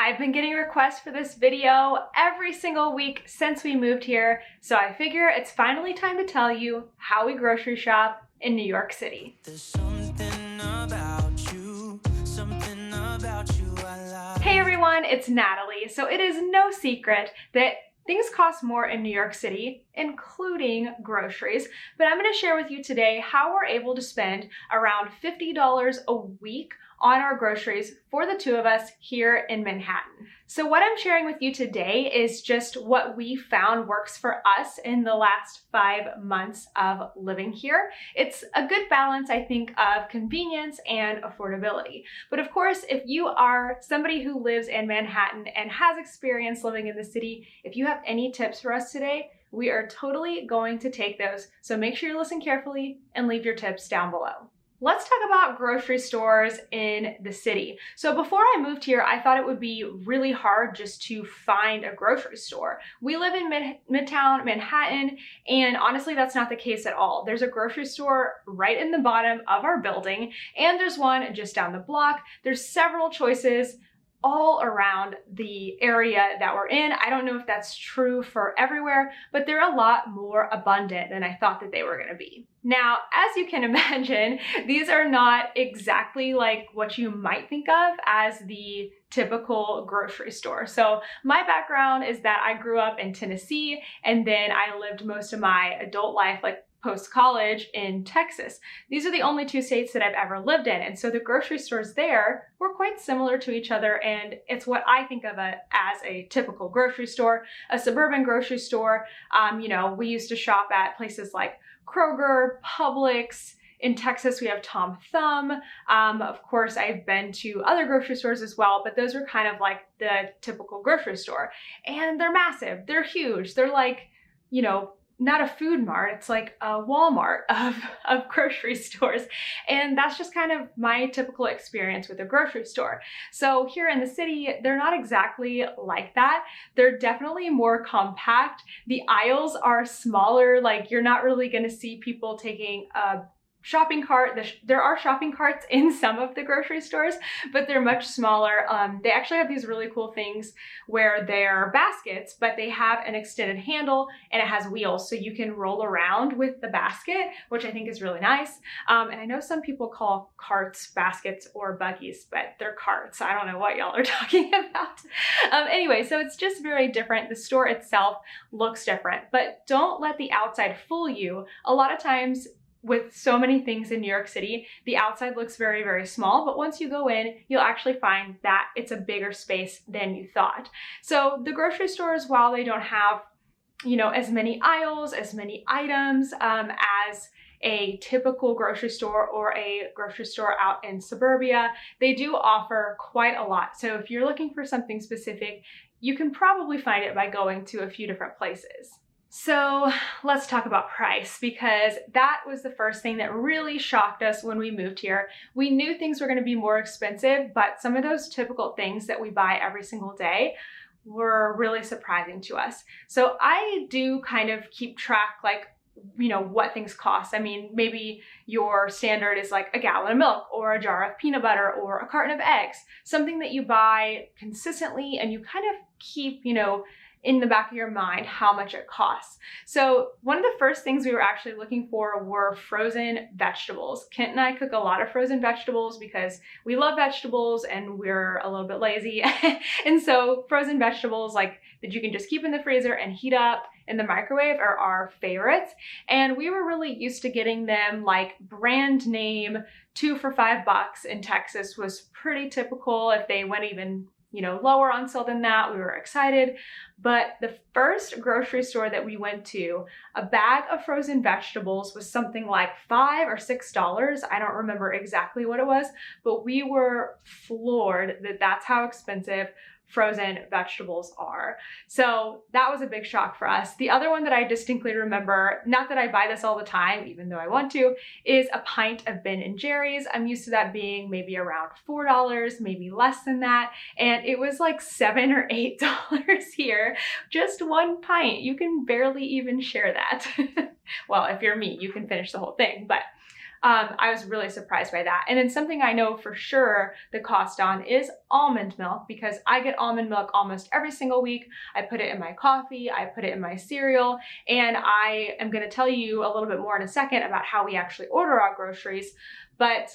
I've been getting requests for this video every single week since we moved here, so I figure it's finally time to tell you how we grocery shop in New York City. There's something about you I like. Hey everyone, it's Natalie. So it is no secret that things cost more in New York City, including groceries, but I'm going to share with you today how we're able to spend around $50 a week on our groceries for the two of us here in Manhattan. So what I'm sharing with you today is just what we found works for us in the last 5 months of living here. It's a good balance, I think, of convenience and affordability. But of course, if you are somebody who lives in Manhattan and has experience living in the city, if you have any tips for us today, we are totally going to take those. So make sure you listen carefully and leave your tips down below. Let's talk about grocery stores in the city. So before I moved here, I thought it would be really hard just to find a grocery store. We live in Midtown Manhattan, and honestly, that's not the case at all. There's a grocery store right in the bottom of our building, and there's one just down the block. There's several choices all around the area that we're in. I don't know if that's true for everywhere, but they're a lot more abundant than I thought that they were gonna be. Now, as you can imagine, these are not exactly like what you might think of as the typical grocery store. So my background is that I grew up in Tennessee, and then I lived most of my adult life, like post-college, in Texas. These are the only two states that I've ever lived in. And so the grocery stores there were quite similar to each other. And it's what I think of as a typical grocery store, a suburban grocery store. We used to shop at places like Kroger, Publix. In Texas, we have Tom Thumb. Of course, I've been to other grocery stores as well, but those are kind of like the typical grocery store. And they're massive, they're huge. They're like, not a food mart, it's like a Walmart of grocery stores. And that's just kind of my typical experience with a grocery store. So here in the city, they're not exactly like that. They're definitely more compact. The aisles are smaller, like you're not really gonna see people taking a shopping cart. There are shopping carts in some of the grocery stores, but they're much smaller. They actually have these really cool things where they're baskets, but they have an extended handle and it has wheels, so you can roll around with the basket, which I think is really nice. And I know some people call carts baskets or buggies, but they're carts. I don't know what y'all are talking about. Anyway, so it's just very different. The store itself looks different, but don't let the outside fool you. A lot of times, with so many things in New York City, the outside looks very, very small, but once you go in, you'll actually find that it's a bigger space than you thought. So the grocery stores, while they don't have, as many aisles, as many items as a typical grocery store or a grocery store out in suburbia, they do offer quite a lot. So if you're looking for something specific, you can probably find it by going to a few different places. So let's talk about price, because that was the first thing that really shocked us when we moved here. We knew things were going to be more expensive, but some of those typical things that we buy every single day were really surprising to us. So I do kind of keep track, like, what things cost. I mean, maybe your standard is like a gallon of milk or a jar of peanut butter or a carton of eggs, something that you buy consistently and you kind of keep, in the back of your mind how much it costs. So one of the first things we were actually looking for were frozen vegetables. Kent and I cook a lot of frozen vegetables because we love vegetables and we're a little bit lazy. And so frozen vegetables like that you can just keep in the freezer and heat up in the microwave are our favorites. And we were really used to getting them like brand name, 2 for $5 in Texas was pretty typical. If they went even lower on sale than that, we were excited. But the first grocery store that we went to, a bag of frozen vegetables was something like $5 or $6. I don't remember exactly what it was, but we were floored that that's how expensive frozen vegetables are. So that was a big shock for us. The other one that I distinctly remember, not that I buy this all the time, even though I want to, is a pint of Ben & Jerry's. I'm used to that being maybe around $4, maybe less than that. And it was like $7 or $8 here. Just one pint. You can barely even share that. Well, if you're me, you can finish the whole thing, but I was really surprised by that. And then something I know for sure the cost on is almond milk, because I get almond milk almost every single week. I put it in my coffee, I put it in my cereal, and I am going to tell you a little bit more in a second about how we actually order our groceries. But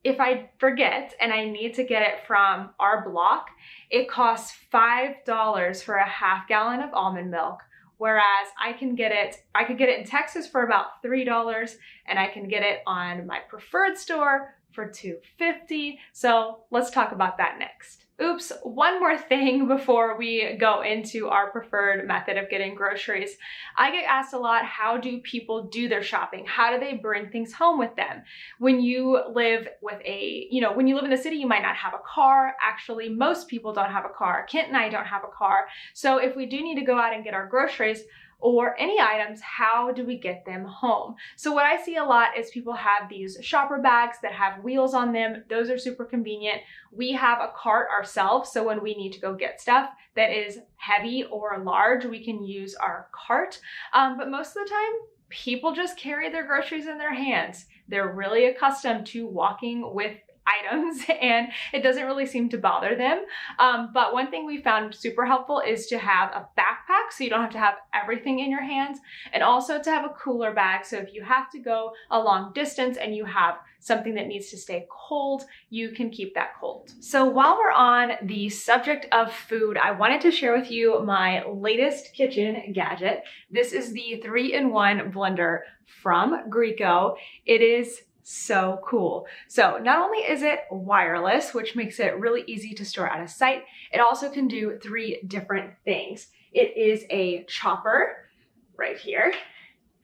if I forget and I need to get it from our block, it costs $5 for a half gallon of almond milk. Whereas I could get it in Texas for about $3, and I can get it on my preferred store for $2.50. So let's talk about that next. Oops, one more thing before we go into our preferred method of getting groceries. I get asked a lot, how do people do their shopping? How do they bring things home with them? When you live with when you live in the city, you might not have a car. Actually, most people don't have a car. Kent and I don't have a car. So if we do need to go out and get our groceries, or any items, how do we get them home? So what I see a lot is people have these shopper bags that have wheels on them. Those are super convenient. We have a cart ourselves, so when we need to go get stuff that is heavy or large, we can use our cart. But most of the time, people just carry their groceries in their hands. They're really accustomed to walking with items, and it doesn't really seem to bother them. But one thing we found super helpful is to have a backpack, so you don't have to have everything in your hands, and also to have a cooler bag. So if you have to go a long distance and you have something that needs to stay cold, you can keep that cold. So while we're on the subject of food, I wanted to share with you my latest kitchen gadget. This is the 3-in-1 blender from Greco. It is so cool. So not only is it wireless, which makes it really easy to store out of sight, it also can do 3 different things. It is a chopper right here.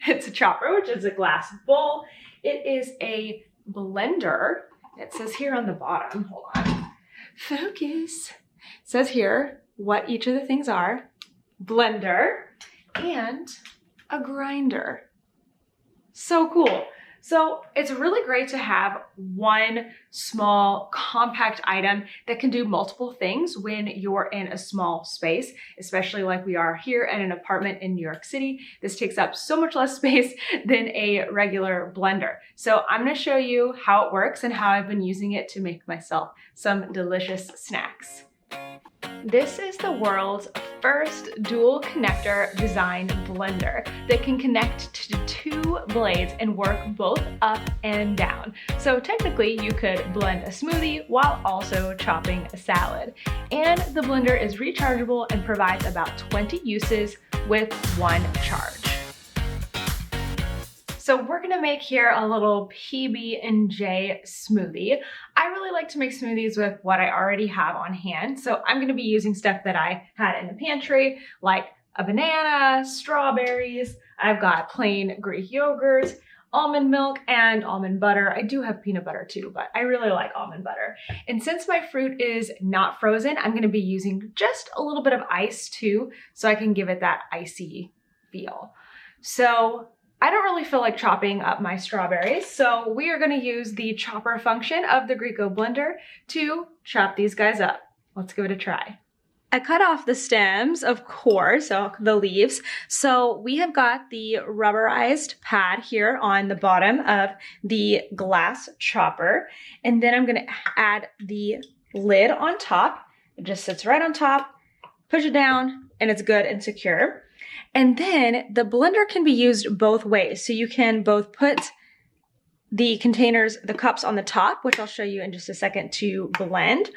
It's a chopper, which is a glass bowl. It is a blender. It says here on the bottom, hold on, focus. It says here what each of the things are: blender and a grinder. So cool. So it's really great to have one small compact item that can do multiple things when you're in a small space, especially like we are here in an apartment in New York City. This takes up so much less space than a regular blender. So I'm going to show you how it works and how I've been using it to make myself some delicious snacks. This is the world's first dual connector design blender that can connect to 2 blades and work both up and down. So technically you could blend a smoothie while also chopping a salad. And the blender is rechargeable and provides about 20 uses with 1 charge. So we're gonna make here a little PB&J smoothie. I really like to make smoothies with what I already have on hand. So I'm gonna be using stuff that I had in the pantry, like a banana, strawberries. I've got plain Greek yogurt, almond milk, and almond butter. I do have peanut butter too, but I really like almond butter. And since my fruit is not frozen, I'm gonna be using just a little bit of ice too, so I can give it that icy feel. So I don't really feel like chopping up my strawberries, so we are going to use the chopper function of the Greco blender to chop these guys up. Let's give it a try. I cut off the stems, of course, so the leaves. So we have got the rubberized pad here on the bottom of the glass chopper, and then I'm going to add the lid on top. It just sits right on top, push it down, and it's good and secure. And then the blender can be used both ways. So you can both put the containers, the cups on the top, which I'll show you in just a second, to blend,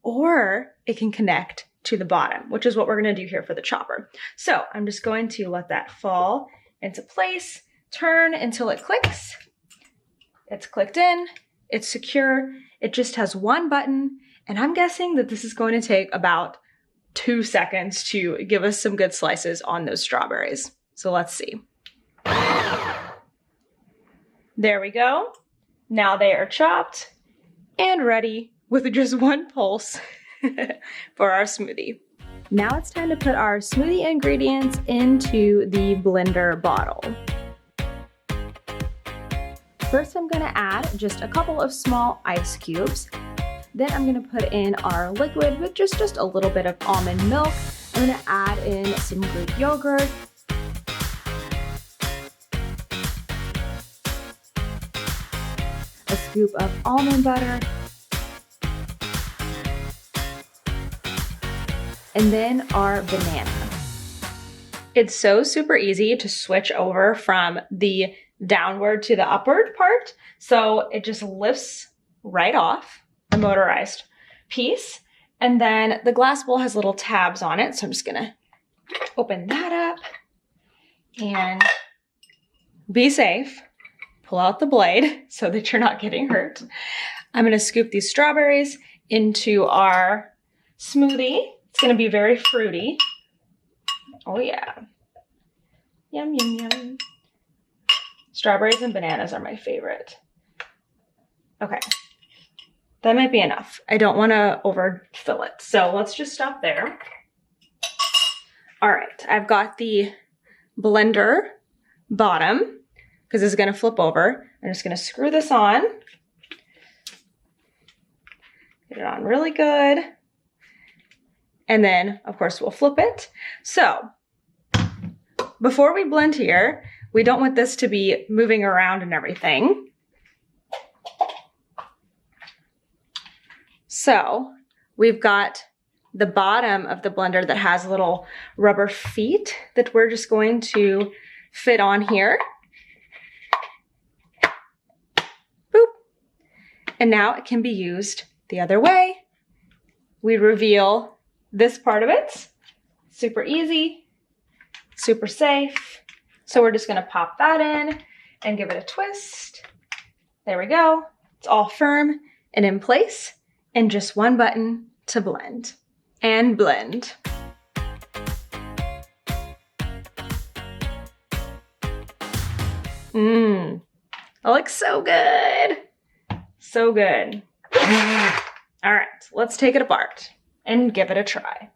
or it can connect to the bottom, which is what we're going to do here for the chopper. So I'm just going to let that fall into place, turn until it clicks. It's clicked in, it's secure. It just has 1 button, and I'm guessing that this is going to take about 2 seconds to give us some good slices on those strawberries. So let's see. There we go. Now they are chopped and ready with just 1 pulse for our smoothie. Now it's time to put our smoothie ingredients into the blender bottle. First, I'm gonna add just a couple of small ice cubes. Then I'm gonna put in our liquid with just a little bit of almond milk. I'm gonna add in some Greek yogurt. a scoop of almond butter, and then our banana. It's so super easy to switch over from the downward to the upward part. So it just lifts right off the motorized piece. And then the glass bowl has little tabs on it. So I'm just gonna open that up and be safe. Pull out the blade so that you're not getting hurt. I'm gonna scoop these strawberries into our smoothie. It's gonna be very fruity. Oh yeah. Yum, yum, yum. Strawberries and bananas are my favorite. Okay, that might be enough. I don't wanna overfill it. So let's just stop there. All right, I've got the blender bottom because this is gonna flip over. I'm just gonna screw this on. Get it on really good. And then, of course, we'll flip it. So, before we blend here, we don't want this to be moving around and everything. So, we've got the bottom of the blender that has little rubber feet that we're just going to fit on here. Boop. And now it can be used the other way. We reveal this part of it. Super easy, super safe. So we're just gonna pop that in and give it a twist. There we go. It's all firm and in place, and just one button to blend. And blend. That looks so good. So good. All right, let's take it apart and give it a try.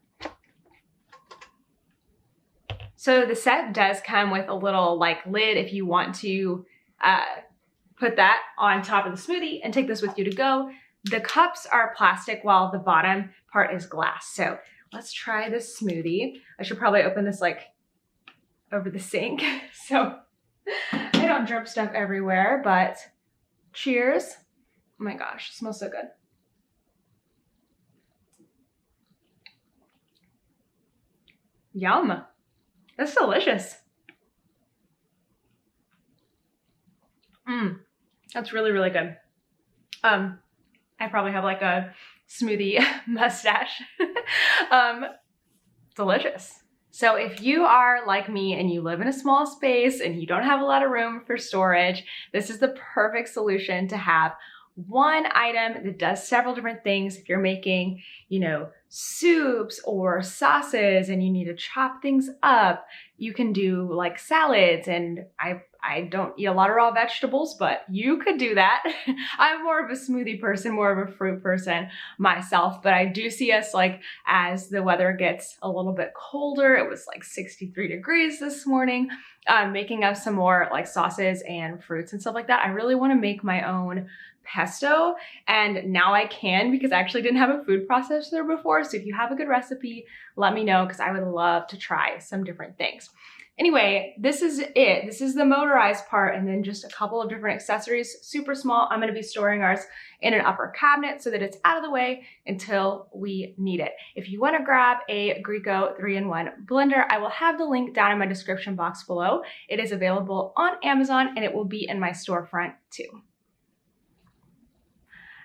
So the set does come with a little like lid if you want to put that on top of the smoothie and take this with you to go. The cups are plastic while the bottom part is glass. So let's try this smoothie. I should probably open this like over the sink so I don't drip stuff everywhere, but cheers. Oh my gosh, it smells so good. Yum. That's delicious. That's really, really good. I probably have like a smoothie mustache. Delicious. So if you are like me and you live in a small space and you don't have a lot of room for storage, this is the perfect solution to have one item that does several different things. If you're making, you know, soups or sauces and you need to chop things up, you can do like salads. And I don't eat a lot of raw vegetables, but you could do that. I'm more of a smoothie person, more of a fruit person myself, but I do see us like as the weather gets a little bit colder, it was like 63 degrees this morning, making up some more like sauces and fruits and stuff like that. I really want to make my own pesto, and now I can because I actually didn't have a food processor before. So if you have a good recipe, let me know because I would love to try some different things. Anyway, this is it. This is the motorized part and then just a couple of different accessories, super small. I'm gonna be storing ours in an upper cabinet so that it's out of the way until we need it. If you wanna grab a Grieco 3-in-1 blender, I will have the link down in my description box below. It is available on Amazon and it will be in my storefront too.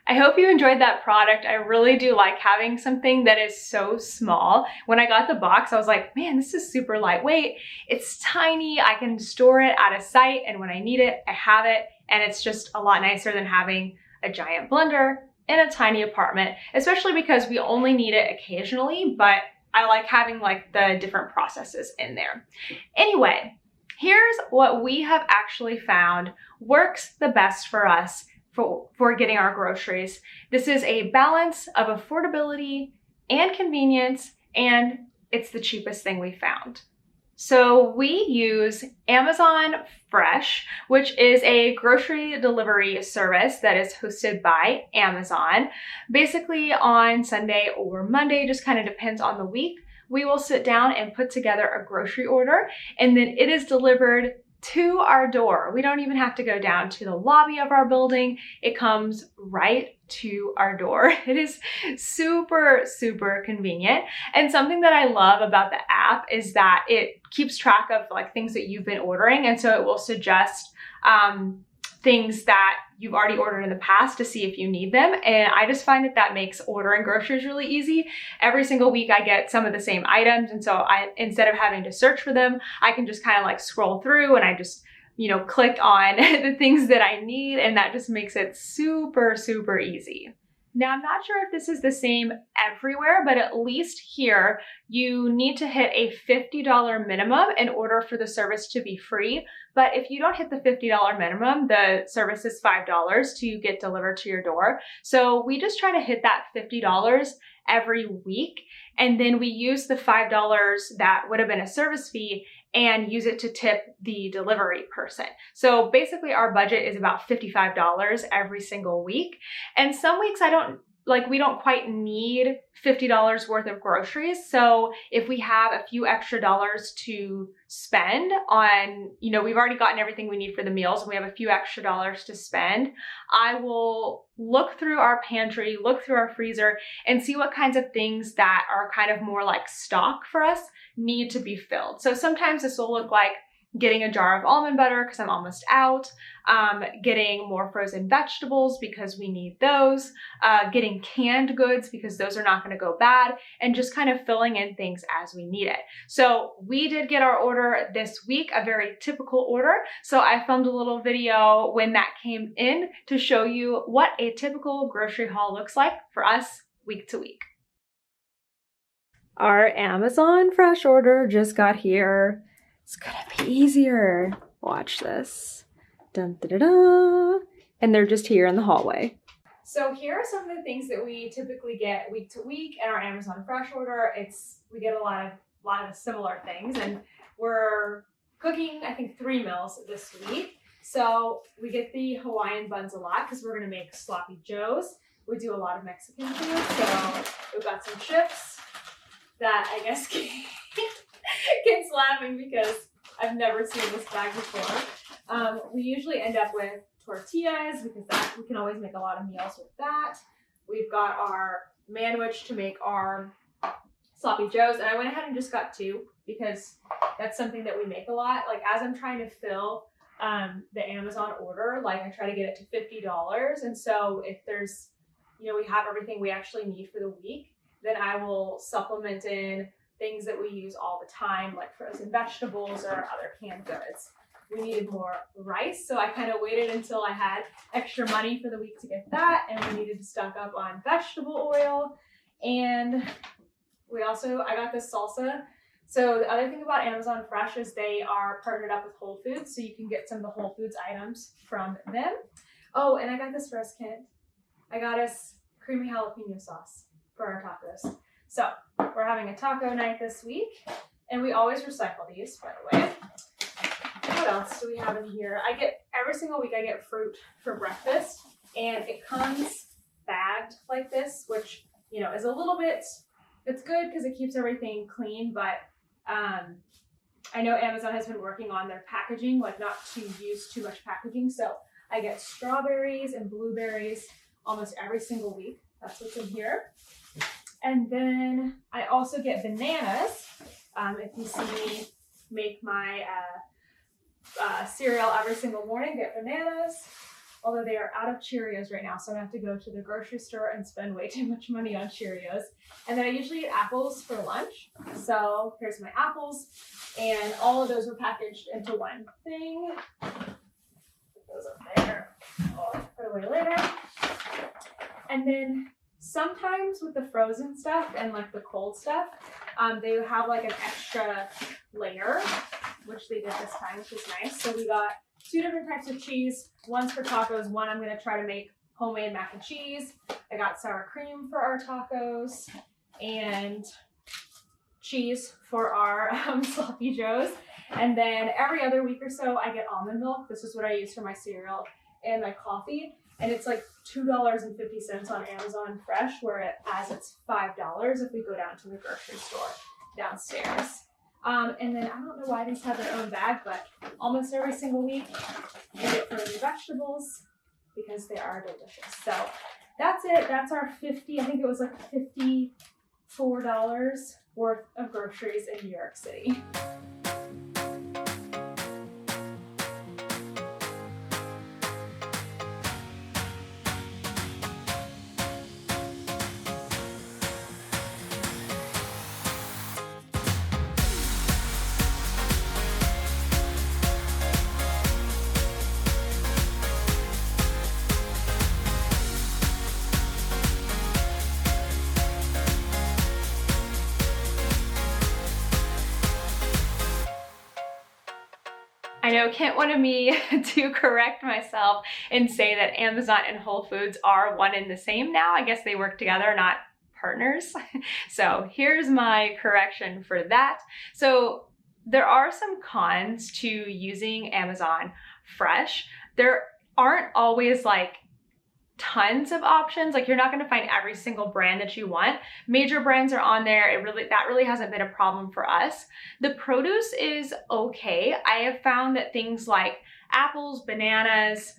I hope you enjoyed that product. I really do like having something that is so small. When I got the box, I was like, man, this is super lightweight. It's tiny. I can store it out of sight, and when I need it, I have it. And it's just a lot nicer than having a giant blender in a tiny apartment, especially because we only need it occasionally, but I like having like the different processes in there. Anyway, here's what we have actually found works the best for us for getting our groceries. This is a balance of affordability and convenience, and it's the cheapest thing we found. So we use Amazon Fresh, which is a grocery delivery service that is hosted by Amazon. Basically on Sunday or Monday, just kind of depends on the week, we will sit down and put together a grocery order, and then it is delivered to our door. We don't even have to go down to the lobby of our building. It comes right to our door. It is super, super convenient. And something that I love about the app is that it keeps track of like things that you've been ordering. And so it will suggest things that you've already ordered in the past to see if you need them. And I just find that that makes ordering groceries really easy. Every single week I get some of the same items. And so instead of having to search for them, I can just kind of like scroll through and I just, click on the things that I need. And that just makes it super, super easy. Now, I'm not sure if this is the same everywhere, but at least here, you need to hit a $50 minimum in order for the service to be free. But if you don't hit the $50 minimum, the service is $5 to get delivered to your door. So we just try to hit that $50 every week. And then we use the $5 that would have been a service fee and use it to tip the delivery person. So basically our budget is about $55 every single week. And some weeks we don't quite need $50 worth of groceries. So if we have a few extra dollars to spend on, we've already gotten everything we need for the meals and we have a few extra dollars to spend, I will look through our pantry, look through our freezer and see what kinds of things that are kind of more like stock for us need to be filled. So sometimes this will look like getting a jar of almond butter because I'm almost out, getting more frozen vegetables because we need those, getting canned goods because those are not going to go bad, and just kind of filling in things as we need it. So we did get our order this week, a very typical order. So I filmed a little video when that came in to show you what a typical grocery haul looks like for us week to week. Our Amazon Fresh order just got here. It's gonna be easier. Watch this. Dun, da, da, da. And they're just here in the hallway. So here are some of the things that we typically get week to week in our Amazon Fresh order. We get a lot of similar things, and we're cooking, I think, 3 meals this week. So we get the Hawaiian buns a lot because we're gonna make sloppy joes. We do a lot of Mexican food, so we've got some chips that I guess Kids laughing because I've never seen this bag before. We usually end up with tortillas because we can always make a lot of meals with that. We've got our manwich to make our sloppy joes, and I went ahead and just got 2 because that's something that we make a lot. Like as I'm trying to fill the Amazon order, like I try to get it to $50, and so if there's, we have everything we actually need for the week, then I will supplement in things that we use all the time, like frozen vegetables or other canned goods. We needed more rice, so I kind of waited until I had extra money for the week to get that, and we needed to stock up on vegetable oil. And I got this salsa. So the other thing about Amazon Fresh is they are partnered up with Whole Foods, so you can get some of the Whole Foods items from them. Oh, and I got this for us, Kent. I got us creamy jalapeno sauce for our tacos. So we're having a taco night this week, and we always recycle these, by the way. What else do we have in here? Every single week I get fruit for breakfast, and it comes bagged like this, which, is a little bit, it's good because it keeps everything clean, but I know Amazon has been working on their packaging, like not to use too much packaging. So I get strawberries and blueberries almost every single week. That's what's in here. And then I also get bananas. If you see me make my cereal every single morning, get bananas. Although they are out of Cheerios right now, so I'm gonna have to go to the grocery store and spend way too much money on Cheerios. And then I usually get apples for lunch. So here's my apples, and all of those were packaged into one thing. Put those up there. I'll put away later. And then sometimes with the frozen stuff and like the cold stuff, they have like an extra layer, which they did this time, which is nice. So we got 2 different types of cheese. One's for tacos. One I'm gonna try to make homemade mac and cheese. I got sour cream for our tacos and cheese for our sloppy joes. And then every other week or so, I get almond milk. This is what I use for my cereal and my coffee. And it's like $2.50 on Amazon Fresh, whereas it's $5 if we go down to the grocery store downstairs. And then I don't know why these have their own bag, but almost every single week we get frozen vegetables because they are delicious. So that's it. That's our I think it was like $54 worth of groceries in New York City. I know Kent wanted me to correct myself and say that Amazon and Whole Foods are one and the same now. I guess they work together, not partners. So here's my correction for that. So there are some cons to using Amazon Fresh. There aren't always like tons of options. Like you're not going to find every single brand that you want. Major brands are on there. That really hasn't been a problem for us. The produce is okay. I have found that things like apples, bananas,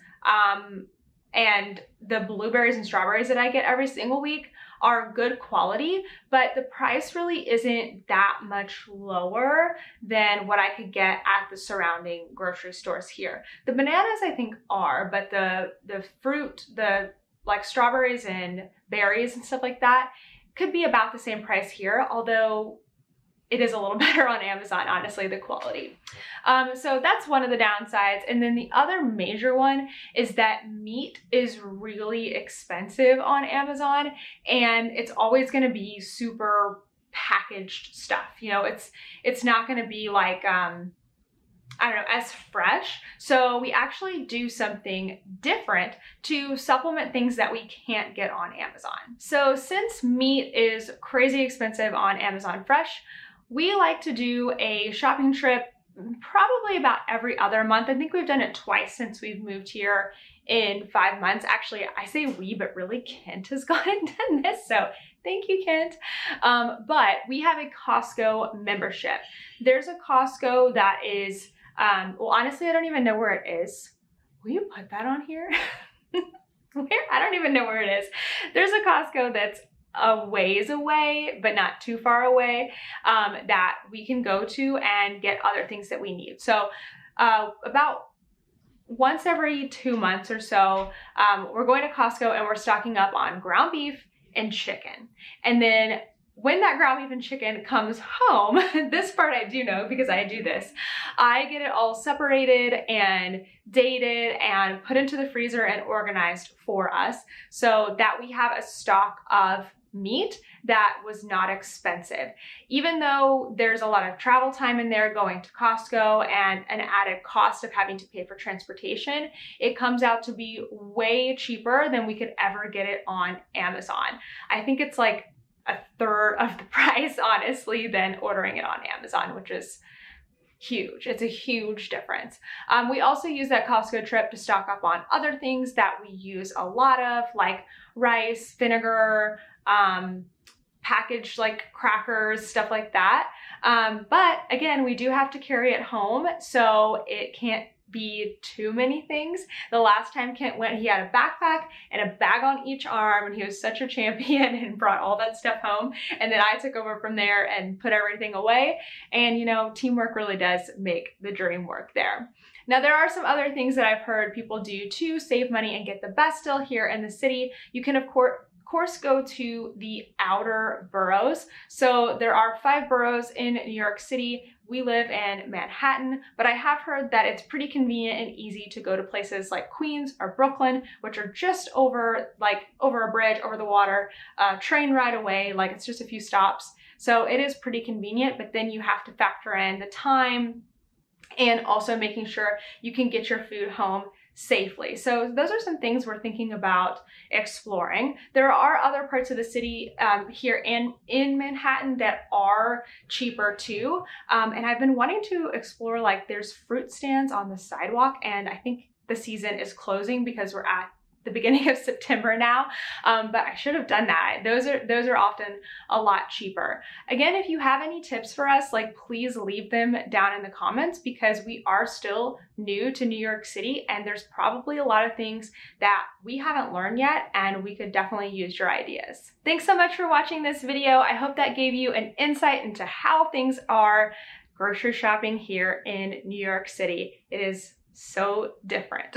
and the blueberries and strawberries that I get every single week are good quality, but the price really isn't that much lower than what I could get at the surrounding grocery stores here. The bananas I think are, but the fruit, like strawberries and berries and stuff like that could be about the same price here, although it is a little better on Amazon, honestly, the quality. So that's one of the downsides. And then the other major one is that meat is really expensive on Amazon, and it's always going to be super packaged stuff. You know, it's not going to be like, I don't know, as fresh. So we actually do something different to supplement things that we can't get on Amazon. So since meat is crazy expensive on Amazon Fresh, we like to do a shopping trip probably about every other month. I think we've done it twice since we've moved here in 5 months. Actually, I say we, but really Kent has gone and done this. So thank you, Kent. But we have a Costco membership. There's a Costco that is, well, honestly, I don't even know where it is. Will you put that on here? Where? I don't even know where it is. There's a Costco that's a ways away, but not too far away, that we can go to and get other things that we need. So about once every 2 months or so, we're going to Costco and we're stocking up on ground beef and chicken. And then when that ground beef and chicken comes home, this part I do know because I do this, I get it all separated and dated and put into the freezer and organized for us so that we have a stock of meat that was not expensive. Even though there's a lot of travel time in there going to Costco and an added cost of having to pay for transportation, it comes out to be way cheaper than we could ever get it on Amazon. I think it's like a third of the price, honestly, than ordering it on Amazon, which is huge. It's a huge difference. We also use that Costco trip to stock up on other things that we use a lot of, like rice, vinegar, packaged like crackers, stuff like that. But again, we do have to carry it home, so it can't be too many things. The last time Kent went, he had a backpack and a bag on each arm, and he was such a champion and brought all that stuff home. And then I took over from there and put everything away. And you know, teamwork really does make the dream work there. Now, there are some other things that I've heard people do to save money and get the best deal here in the city. You can, of course, go to the outer boroughs. So there are 5 boroughs in New York City. We live in Manhattan, but I have heard that it's pretty convenient and easy to go to places like Queens or Brooklyn, which are just over a bridge, over the water, train ride away, like it's just a few stops. So it is pretty convenient, but then you have to factor in the time and also making sure you can get your food home safely. So those are some things we're thinking about exploring. There are other parts of the city here in Manhattan that are cheaper too. And I've been wanting to explore, like there's fruit stands on the sidewalk, and I think the season is closing because we're at the beginning of September now, but I should have done that. Those are often a lot cheaper. Again, if you have any tips for us, like please leave them down in the comments, because we are still new to New York City and there's probably a lot of things that we haven't learned yet, and we could definitely use your ideas. Thanks so much for watching this video. I hope that gave you an insight into how things are grocery shopping here in New York City. It is so different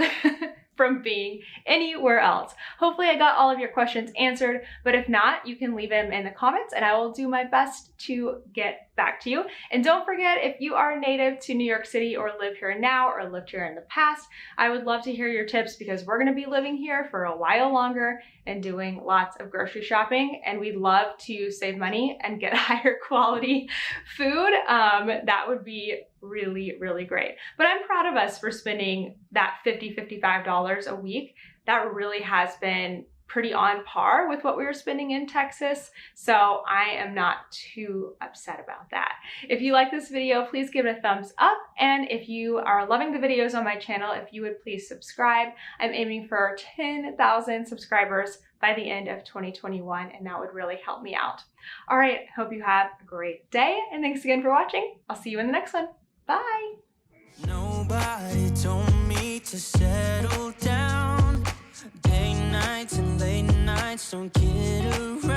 from being anywhere else. Hopefully I got all of your questions answered, but if not, you can leave them in the comments and I will do my best to get back to you. And don't forget, if you are native to New York City or live here now or lived here in the past, I would love to hear your tips, because we're gonna be living here for a while longer and doing lots of grocery shopping, and we'd love to save money and get higher quality food. That would be really, really great. But I'm proud of us for spending that $50, $55 a week. That really has been pretty on par with what we were spending in Texas. So I am not too upset about that. If you like this video, please give it a thumbs up. And if you are loving the videos on my channel, if you would please subscribe. I'm aiming for 10,000 subscribers by the end of 2021, and that would really help me out. All right, hope you have a great day, and thanks again for watching. I'll see you in the next one. Bye. Nobody told me to settle down. Day nights and late nights don't get around.